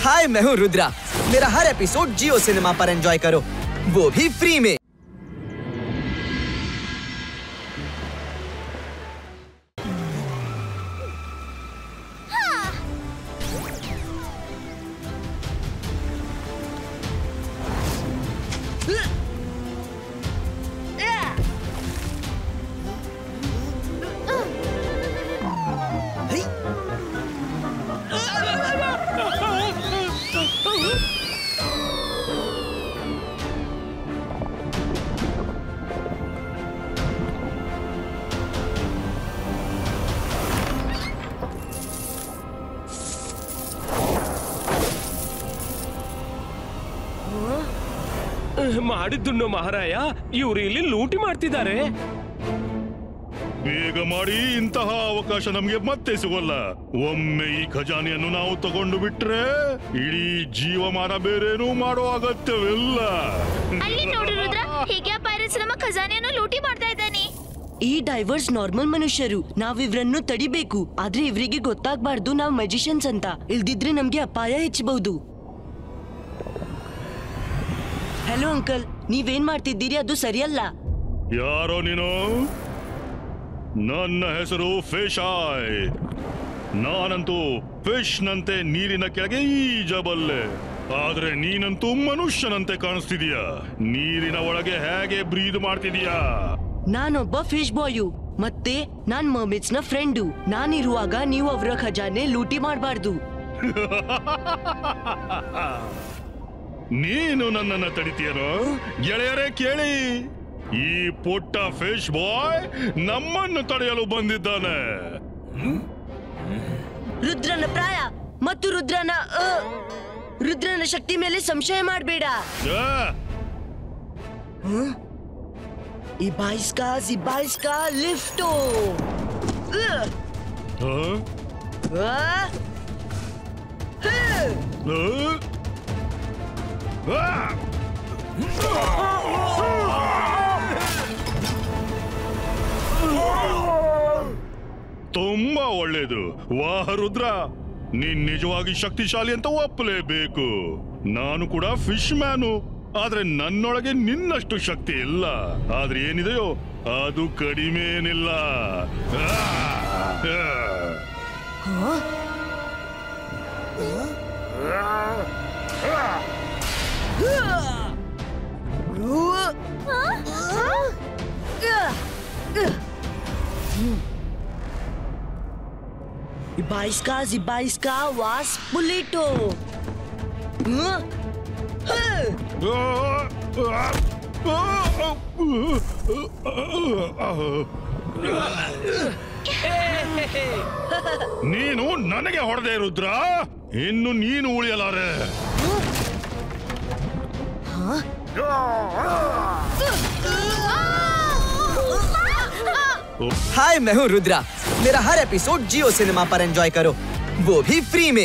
हाय, मैं हूँ रुद्रा। मेरा हर एपिसोड जियो सिनेमा पर एंजॉय करो, वो भी फ्री में। ಮಾಡಿದ್ದುನ್ನು ಮಹಾರಾಯ, ಇವರು ಇಲ್ಲಿ ಲೂಟಿ ಮಾಡ್ತಿದ್ದಾರೆ. ಬೇಗ ಮಾಡಿ, ಇಂತಹ ಅವಕಾಶ ನಮ್ಗೆ ಮತ್ತೆ ಸಿಗೋಲ್ಲ. ಒಮ್ಮೆ ಈ ಖಜಾನೆಯನ್ನು ನಾವು ತಗೊಂಡು ಬಿಟ್ರೆ ಇಡೀ ಜೀವಮಾನ ಬೇರೇನೂ ಮಾಡೋ ಅಗತ್ಯವಿಲ್ಲ. ಅಲ್ಲಿ ನೋಡು ರುದ್ರ, ಹೀಗೆ ಪೈರೇಟ್ಸ್ ನಮ್ಮ ಖಜಾನೆಯನ್ನು ಲೂಟಿ ಮಾಡ್ತಾ ಇದ್ದಾನೆ. ಈ ಡೈವರ್ಸ್ ನಾರ್ಮಲ್ ಮನುಷ್ಯರು, ನಾವಿವ್ರನ್ನು ತಡಿಬೇಕು. ಆದ್ರೆ ಇವರಿಗೆ ಗೊತ್ತಾಗ್ಬಾರ್ದು ನಾವ್ ಮ್ಯಾಜಿಷಿಯನ್ಸ್ ಅಂತ. ಇಲ್ದಿದ್ರೆ ನಮ್ಗೆ ಅಪಾಯ ಹೆಚ್ಚಬಹುದು. ಹಲೋ ಅಂಕಲ್, ನೀವೇನ್ ಮಾಡ್ತಿದ್ದೀರಿ? ಅದು ಸರಿಯಲ್ಲ. ಯಾರೋ ನೀನು? ನನ್ನ ಹೆಸರು ಫಿಶ್ ಆಯ್. ನಾನಂತೂ ಫಿಶ್ ನಂತೆ ನೀರಿನ ಕೆಳಗೆ ಈಜಬಲ್ಲೆ. ಆದ್ರೆ ನೀನಂತೂ ಮನುಷ್ಯನಂತೆ ಕಾಣಿಸ್ತಿದೀಯ. ನೀರಿನ ಒಳಗೆ ಹೇಗೆ ಬ್ರೀದ್ ಮಾಡ್ತಿದೀಯಾ? ನಾನೊಬ್ಬ ಫಿಶ್ ಬಾಯು, ಮತ್ತೆ ನಾನ್ ಮರ್ಮೇಡ್ಸ್ ನ ಫ್ರೆಂಡು. ನಾನಿರುವಾಗ ನೀವು ಅವರ ಖಜಾನೆ ಲೂಟಿ ಮಾಡಬಾರ್ದು. ನೀನು ನನ್ನನ್ನ ತಡಿತೀಯನೋ? ಗೆಳೆಯರೇ ಕೇಳಿ, ಈ ಪುಟ್ಟ ಫಿಶ್ ಬಾಯ್ ನಮ್ಮನ್ನು ತಡೆಯಲು ಬಂದಿದ್ದಾನೆ. ರುದ್ರನ ಪ್ರಾಯ ಮತ್ತು ರುದ್ರನ ಶಕ್ತಿ ಮೇಲೆ ಸಂಶಯ ಮಾಡಬೇಡ. ಇಬಾಯಿಸ್ಕಾ ಲಿಫ್ಟೋ. ತುಂಬಾ ಒಳ್ಳೇದು. ವಾಹ ರುದ್ರ, ನೀನ್ ನಿಜವಾಗಿ ಶಕ್ತಿಶಾಲಿ ಅಂತ ಒಪ್ಪಲೇಬೇಕು. ನಾನು ಕೂಡ ಫಿಶ್ ಮ್ಯಾನು, ಆದ್ರೆ ನನ್ನೊಳಗೆ ನಿನ್ನಷ್ಟು ಶಕ್ತಿ ಇಲ್ಲ. ಆದ್ರೆ ಏನಿದೆಯೋ ಅದು ಕಡಿಮೆ ಏನಿಲ್ಲ. Ibaiska was Pulito. ನೀನು ನನಗೆ ಹೊಡೆದೆ ರುದ್ರ, ಇನ್ನು ನೀನು ಉಳಿಯಲಾರೆ. हाय, मैं हूँ रुद्रा। मेरा हर एपिसोड जियो सिनेमा पर एंजॉय करो, वो भी फ्री में।